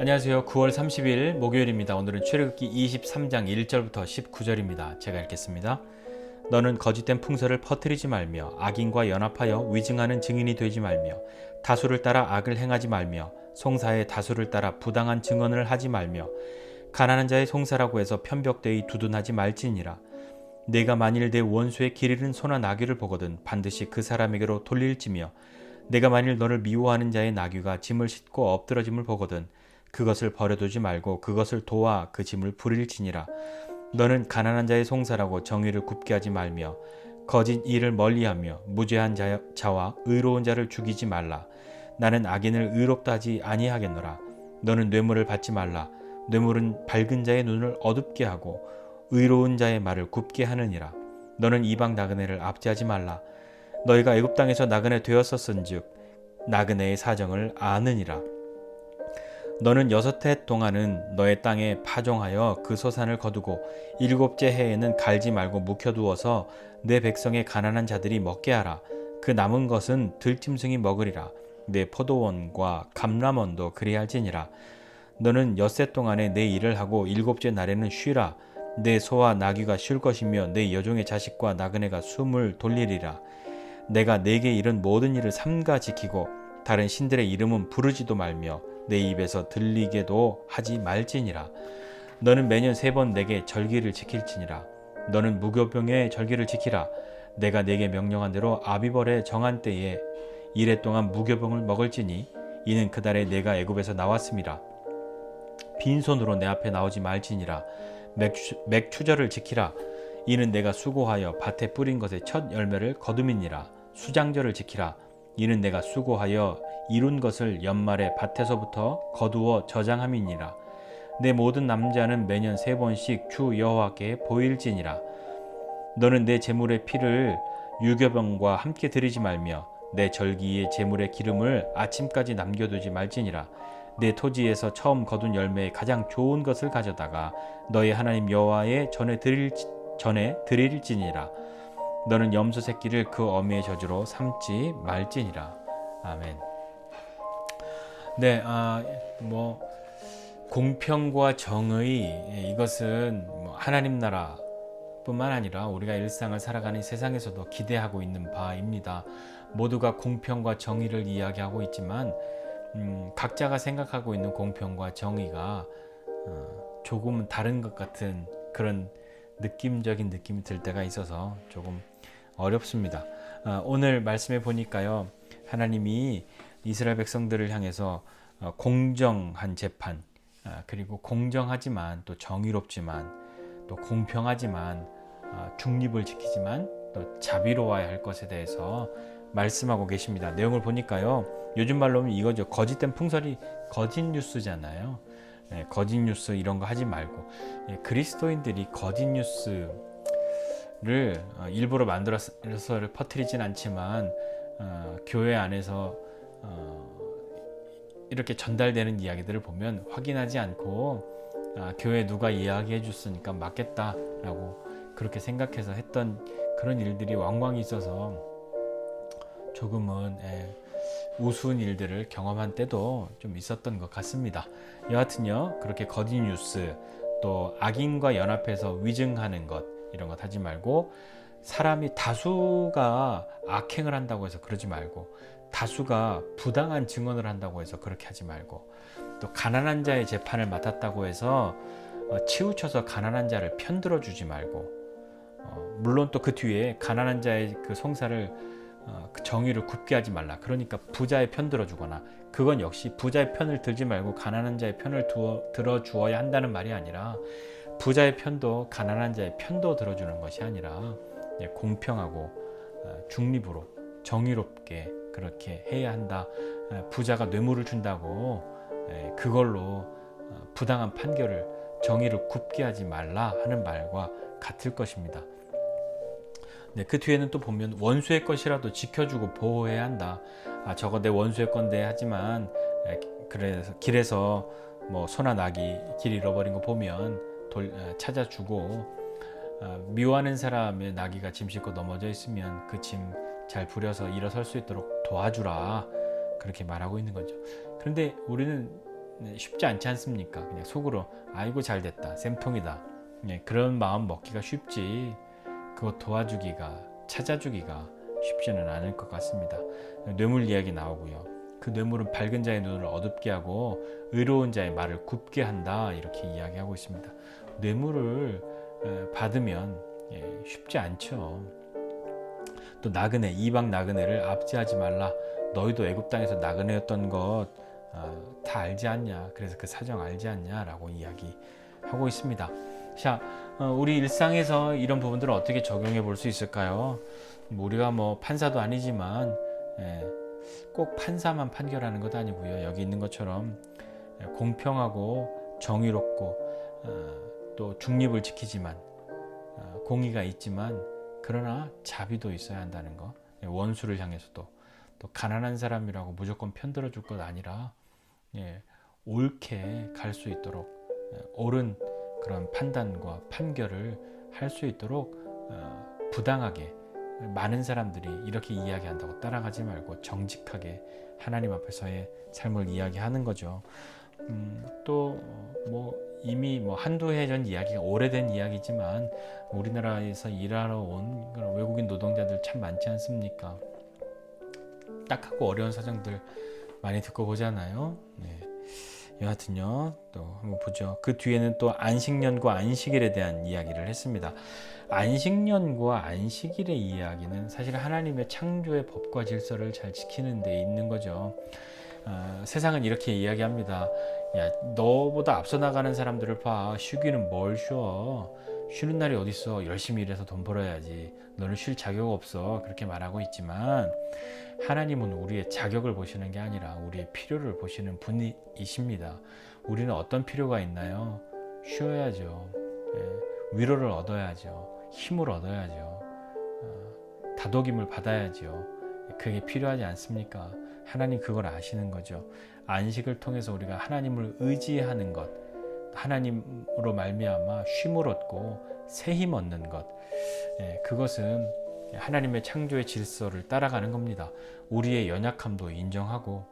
안녕하세요. 9월 30일 목요일입니다. 오늘은 출애굽기 23장 1절부터 19절입니다. 제가 읽겠습니다. 너는 거짓된 풍설을 퍼뜨리지 말며 악인과 연합하여 위증하는 증인이 되지 말며 다수를 따라 악을 행하지 말며 송사의 다수를 따라 부당한 증언을 하지 말며 가난한 자의 송사라고 해서 편벽되이 두둔하지 말지니라. 내가 만일 내 원수의 길 잃은 소나 나귀를 보거든 반드시 그 사람에게로 돌릴지며 내가 만일 너를 미워하는 자의 나귀가 짐을 싣고 엎드러짐을 보거든 그것을 버려두지 말고 그것을 도와 그 짐을 부릴지니라. 너는 가난한 자의 송사라고 정의를 굽게 하지 말며 거짓 일을 멀리하며 무죄한 자와 의로운 자를 죽이지 말라. 나는 악인을 의롭다 하지 아니하겠노라. 너는 뇌물을 받지 말라. 뇌물은 밝은 자의 눈을 어둡게 하고 의로운 자의 말을 굽게 하느니라. 너는 이방 나그네를 압제하지 말라. 너희가 애굽 땅에서 나그네 되었었은즉 나그네의 사정을 아느니라. 너는 6해 동안은 너의 땅에 파종하여 그 소산을 거두고 7째 해에는 갈지 말고 묵혀두어서 내 백성의 가난한 자들이 먹게 하라. 그 남은 것은 들짐승이 먹으리라. 내 포도원과 감람원도 그리할지니라. 너는 6해 동안에 내 일을 하고 7째 날에는 쉬라. 내 소와 나귀가 쉴 것이며 내 여종의 자식과 나그네가 숨을 돌리리라. 내가 내게 이른 모든 일을 삼가 지키고 다른 신들의 이름은 부르지도 말며 내 입에서 들리게도 하지 말지니라. 너는 매년 3번 내게 절기를 지킬지니라. 너는 무교병의 절기를 지키라. 내가 내게 명령한 대로 아비벌의 정한 때에 1해 동안 무교병을 먹을지니 이는 그달에 내가 애굽에서 나왔음이라. 빈손으로 내 앞에 나오지 말지니라. 맥추절을 지키라. 이는 내가 수고하여 밭에 뿌린 것의 첫 열매를 거둠이니라. 수장절을 지키라. 이는 내가 수고하여 이룬 것을 연말에 밭에서부터 거두어 저장함이니라. 내 모든 남자는 매년 3번씩 주 여호와께 보일지니라. 너는 내 제물의 피를 유교병과 함께 드리지 말며 내 절기의 제물의 기름을 아침까지 남겨두지 말지니라. 내 토지에서 처음 거둔 열매의 가장 좋은 것을 가져다가 너의 하나님 여호와의 전에 드릴지니라. 너는 염소 새끼를 그 어미의 저주로 삼지 말지니라. 아멘. 네, 공평과 정의, 이것은 하나님 나라뿐만 아니라 우리가 일상을 살아가는 세상에서도 기대하고 있는 바입니다. 모두가 공평과 정의를 이야기하고 있지만 각자가 생각하고 있는 공평과 정의가 조금은 다른 것 같은 그런 느낌적인 느낌이 들 때가 있어서 조금 어렵습니다. 오늘 말씀해 보니까요, 하나님이 이스라엘 백성들을 향해서 공정한 재판, 그리고 공정하지만 또 정의롭지만 또 공평하지만 중립을 지키지만 또 자비로워야 할 것에 대해서 말씀하고 계십니다. 내용을 보니까요, 요즘 말로 하면 이거죠. 거짓된 풍설이 거짓 뉴스잖아요. 거짓 뉴스 이런 거 하지 말고, 그리스도인들이 거짓 뉴스를 일부러 만들어서 퍼뜨리진 않지만 교회 안에서 이렇게 전달되는 이야기들을 보면 확인하지 않고 교회 누가 이야기해 줬으니까 맞겠다라고 그렇게 생각해서 했던 그런 일들이 왕왕 있어서 조금은 우스운 일들을 경험한 때도 좀 있었던 것 같습니다. 여하튼요, 그렇게 거짓 뉴스 또 악인과 연합해서 위증하는 것 이런 것 하지 말고, 사람이 다수가 악행을 한다고 해서 그러지 말고, 다수가 부당한 증언을 한다고 해서 그렇게 하지 말고, 또 가난한 자의 재판을 맡았다고 해서 치우쳐서 가난한 자를 편들어 주지 말고, 물론 또 그 뒤에 가난한 자의 그 송사를 그 정의를 굽게 하지 말라. 그러니까 부자의 편 들어주거나, 그건 역시 부자의 편을 들지 말고 가난한 자의 편을 들어주어야 한다는 말이 아니라, 부자의 편도 가난한 자의 편도 들어주는 것이 아니라 공평하고 중립으로 정의롭게 그렇게 해야 한다. 부자가 뇌물을 준다고 그걸로 부당한 판결을, 정의를 굽게 하지 말라 하는 말과 같을 것입니다. 네, 그 뒤에는 또 보면 원수의 것이라도 지켜주고 보호해야 한다. 저거 내 원수의 건데 하지만 그래서 길에서 뭐 소나 나귀 길 잃어버린 거 보면 찾아주고, 미워하는 사람의 나귀가 짐 싣고 넘어져 있으면 그 짐 잘 부려서 일어설 수 있도록 도와주라, 그렇게 말하고 있는 거죠. 그런데 우리는 쉽지 않지 않습니까? 그냥 속으로 아이고 잘됐다, 쌤통이다, 그런 마음 먹기가 쉽지 그거 도와주기가, 찾아주기가 쉽지는 않을 것 같습니다. 뇌물 이야기 나오고요. 그 뇌물은 밝은 자의 눈을 어둡게 하고 의로운 자의 말을 굽게 한다, 이렇게 이야기하고 있습니다. 뇌물을 받으면 쉽지 않죠. 또 나그네, 이방 나그네를 압제하지 말라. 너희도 애굽 땅에서 나그네였던 것 다 알지 않냐? 그래서 그 사정 알지 않냐? 라고 이야기하고 있습니다. 자, 우리 일상에서 이런 부분들을 어떻게 적용해 볼 수 있을까요? 우리가 뭐 판사도 아니지만 꼭 판사만 판결하는 것 아니고요. 여기 있는 것처럼 공평하고 정의롭고 또 중립을 지키지만 공의가 있지만 그러나 자비도 있어야 한다는 거. 원수를 향해서도 또 가난한 사람이라고 무조건 편들어 줄 것 아니라 옳게 갈 수 있도록 옳은 그런 판단과 판결을 할 수 있도록 부당하게 많은 사람들이 이렇게 이야기한다고 따라가지 말고 정직하게 하나님 앞에서의 삶을 이야기하는 거죠. 또 뭐 이미 한두 해 전 이야기가 오래된 이야기지만 우리나라에서 일하러 온 그런 외국인 노동자들 참 많지 않습니까? 딱하고 어려운 사정들 많이 듣고 보잖아요. 여하튼요, 또 한번 보죠. 그 뒤에는 또 안식년과 안식일에 대한 이야기를 했습니다. 안식년과 안식일의 이야기는 사실 하나님의 창조의 법과 질서를 잘 지키는 데 있는 거죠. 세상은 이렇게 이야기합니다. 야, 너보다 앞서 나가는 사람들을 봐. 쉬기는 뭘 쉬어. 쉬는 날이 어딨어. 열심히 일해서 돈 벌어야지. 너는 쉴 자격 없어. 그렇게 말하고 있지만 하나님은 우리의 자격을 보시는 게 아니라 우리의 필요를 보시는 분이십니다. 우리는 어떤 필요가 있나요? 쉬어야죠. 위로를 얻어야죠. 힘을 얻어야죠. 다독임을 받아야죠. 그게 필요하지 않습니까? 하나님 그걸 아시는 거죠. 안식을 통해서 우리가 하나님을 의지하는 것, 하나님으로 말미암아 쉼을 얻고 새 힘 얻는 것, 그것은 하나님의 창조의 질서를 따라가는 겁니다. 우리의 연약함도 인정하고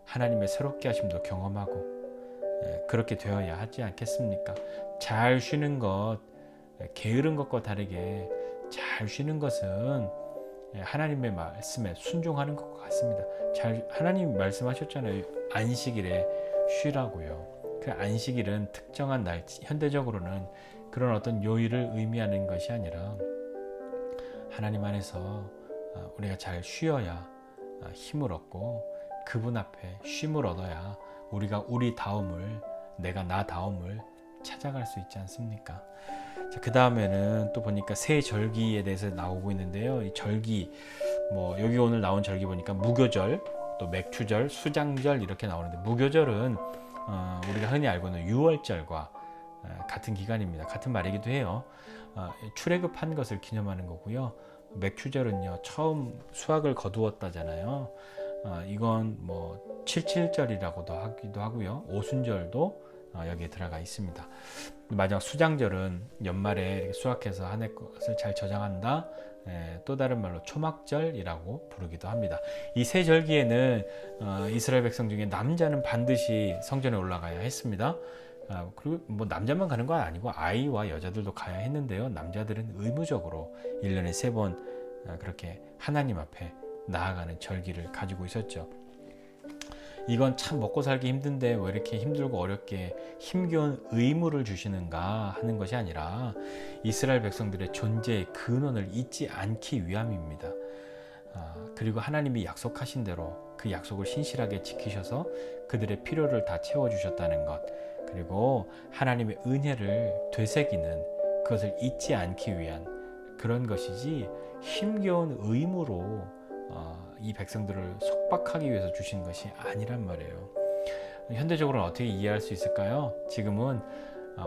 하나님의 새롭게 하심도 경험하고 그렇게 되어야 하지 않겠습니까? 잘 쉬는 것, 게으른 것과 다르게 잘 쉬는 것은 하나님의 말씀에 순종하는 것 같습니다. 하나님 말씀하셨잖아요. 안식일에 쉬라고요. 그 안식일은 특정한 날, 현대적으로는 그런 어떤 요일을 의미하는 것이 아니라 하나님 안에서 우리가 잘 쉬어야 힘을 얻고 그분 앞에 쉼을 얻어야 우리가 내가 나다움을 찾아갈 수 있지 않습니까? 그 다음에는 또 보니까 새 절기에 대해서 나오고 있는데요. 이 절기, 여기 오늘 나온 절기 보니까 무교절, 또 맥추절, 수장절 이렇게 나오는데 무교절은 우리가 흔히 알고는 유월절과 같은 기간입니다. 같은 말이기도 해요. 출애굽한 것을 기념하는 거고요. 맥추절은요, 처음 수확을 거두었다잖아요. 이건 77절이라고도 하기도 하고요. 오순절도 여기에 들어가 있습니다. 마지막 수장절은 연말에 이렇게 수확해서 한 해 것을 잘 저장한다. 또 다른 말로 초막절이라고 부르기도 합니다. 이 세 절기에는 이스라엘 백성 중에 남자는 반드시 성전에 올라가야 했습니다. 그리고 남자만 가는 건 아니고 아이와 여자들도 가야 했는데요. 남자들은 의무적으로 1년에 3번 그렇게 하나님 앞에 나아가는 절기를 가지고 있었죠. 이건 참 먹고 살기 힘든데 왜 이렇게 힘들고 어렵게 힘겨운 의무를 주시는가 하는 것이 아니라 이스라엘 백성들의 존재의 근원을 잊지 않기 위함입니다. 그리고 하나님이 약속하신 대로 그 약속을 신실하게 지키셔서 그들의 필요를 다 채워주셨다는 것, 그리고 하나님의 은혜를 되새기는 그것을 잊지 않기 위한 그런 것이지 힘겨운 의무로 이 백성들을 속박하기 위해서 주신 것이 아니란 말이에요. 현대적으로는 어떻게 이해할 수 있을까요? 지금은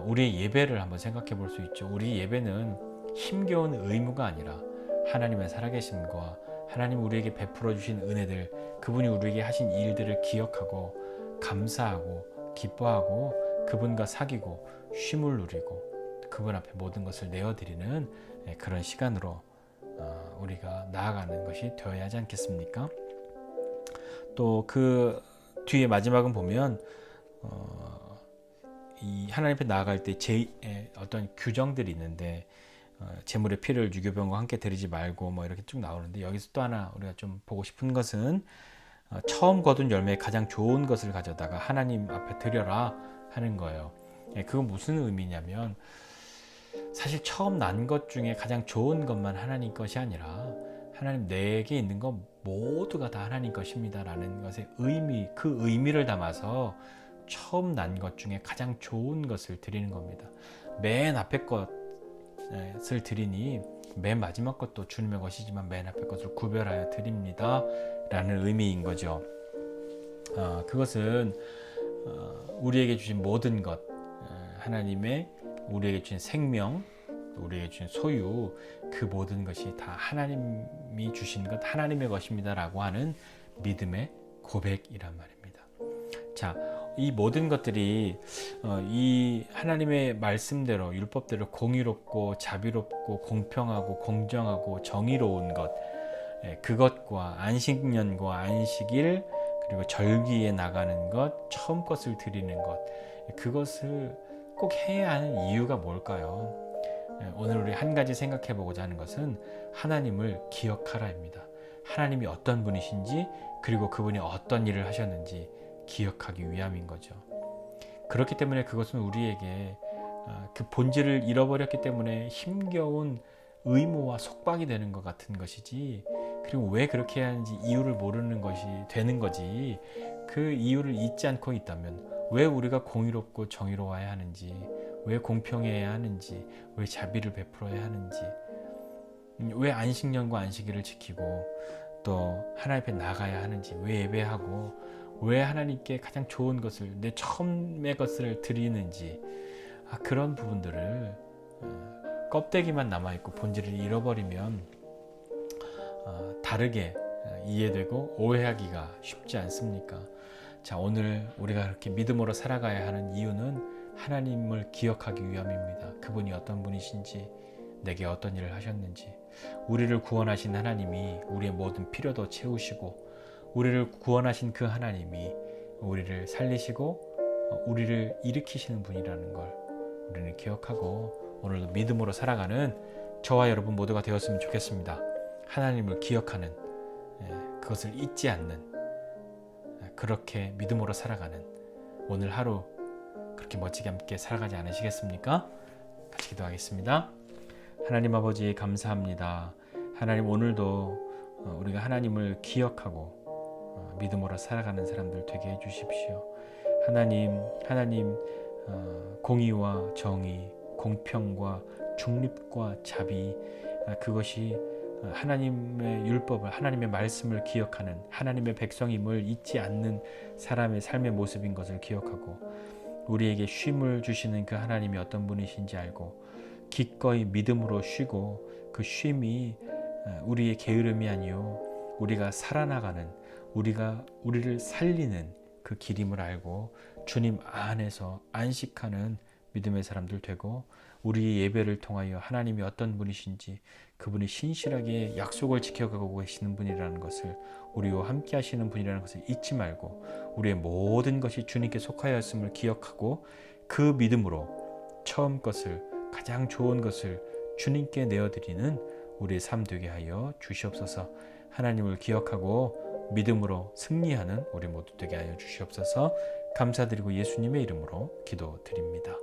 우리의 예배를 한번 생각해 볼 수 있죠. 우리 예배는 힘겨운 의무가 아니라 하나님의 살아계심과 하나님 우리에게 베풀어 주신 은혜들, 그분이 우리에게 하신 일들을 기억하고 감사하고 기뻐하고 그분과 사귀고 쉼을 누리고 그분 앞에 모든 것을 내어드리는 그런 시간으로 우리가 나아가는 것이 되어야 하지 않겠습니까? 또 그 뒤에 마지막은 보면 이 하나님 앞에 나아갈 때 어떤 규정들이 있는데 제물의 피를 유교병과 함께 드리지 말고 뭐 이렇게 쭉 나오는데, 여기서 또 하나 우리가 좀 보고 싶은 것은 처음 거둔 열매에 가장 좋은 것을 가져다가 하나님 앞에 드려라 하는 거예요. 그건 무슨 의미냐면, 사실 처음 난 것 중에 가장 좋은 것만 하나님 것이 아니라 하나님 내게 있는 것 모두가 다 하나님 것입니다 라는 것의 의미, 그 의미를 담아서 처음 난 것 중에 가장 좋은 것을 드리는 겁니다. 맨 앞에 것을 드리니 맨 마지막 것도 주님의 것이지만 맨 앞에 것을 구별하여 드립니다 라는 의미인 거죠. 그것은 우리에게 주신 모든 것, 하나님의 우리에게 주신 생명, 우리에게 주신 소유, 그 모든 것이 다 하나님이 주신 것, 하나님의 것입니다 라고 하는 믿음의 고백이란 말입니다. 자, 이 모든 것들이 이 하나님의 말씀대로, 율법대로 공의롭고 자비롭고 공평하고 공정하고 정의로운 것, 그것과 안식년과 안식일, 그리고 절기에 나가는 것, 처음 것을 드리는 것, 그것을 꼭 해야 하는 이유가 뭘까요? 오늘 우리 한 가지 생각해 보고자 하는 것은 하나님을 기억하라입니다. 하나님이 어떤 분이신지, 그리고 그분이 어떤 일을 하셨는지 기억하기 위함인 거죠. 그렇기 때문에 그것은 우리에게 그 본질을 잃어버렸기 때문에 힘겨운 의무와 속박이 되는 것 같은 것이지, 그리고 왜 그렇게 해야 하는지 이유를 모르는 것이 되는 거지, 그 이유를 잊지 않고 있다면 왜 우리가 공의롭고 정의로워야 하는지, 왜 공평해야 하는지, 왜 자비를 베풀어야 하는지, 왜 안식년과 안식일을 지키고 또 하나님 앞에 나가야 하는지, 왜 예배하고 왜 하나님께 가장 좋은 것을, 내 처음의 것을 드리는지, 그런 부분들을 껍데기만 남아있고 본질을 잃어버리면 다르게 이해되고 오해하기가 쉽지 않습니까? 자, 오늘 우리가 그렇게 믿음으로 살아가야 하는 이유는 하나님을 기억하기 위함입니다. 그분이 어떤 분이신지, 내게 어떤 일을 하셨는지, 우리를 구원하신 하나님이 우리의 모든 필요도 채우시고, 우리를 구원하신 그 하나님이 우리를 살리시고 우리를 일으키시는 분이라는 걸 우리는 기억하고 오늘도 믿음으로 살아가는 저와 여러분 모두가 되었으면 좋겠습니다. 하나님을 기억하는, 그것을 잊지 않는, 그렇게 믿음으로 살아가는 오늘 하루 그렇게 멋지게 함께 살아가지 않으시겠습니까? 같이 기도하겠습니다. 하나님 아버지, 감사합니다. 하나님, 오늘도 우리가 하나님을 기억하고 믿음으로 살아가는 사람들 되게 해주십시오. 하나님, 공의와 정의, 공평과 중립과 자비, 그것이 하나님의 율법을, 하나님의 말씀을 기억하는 하나님의 백성임을 잊지 않는 사람의 삶의 모습인 것을 기억하고, 우리에게 쉼을 주시는 그 하나님이 어떤 분이신지 알고 기꺼이 믿음으로 쉬고, 그 쉼이 우리의 게으름이 아니요 우리가 살아나가는, 우리를 살리는 그 길임을 알고 주님 안에서 안식하는 믿음의 사람들 되고, 우리의 예배를 통하여 하나님이 어떤 분이신지, 그분이 신실하게 약속을 지켜가고 계시는 분이라는 것을, 우리와 함께 하시는 분이라는 것을 잊지 말고, 우리의 모든 것이 주님께 속하였음을 기억하고 그 믿음으로 처음 것을, 가장 좋은 것을 주님께 내어드리는 우리의 삶 되게 하여 주시옵소서. 하나님을 기억하고 믿음으로 승리하는 우리 모두 되게 하여 주시옵소서. 감사드리고 예수님의 이름으로 기도드립니다.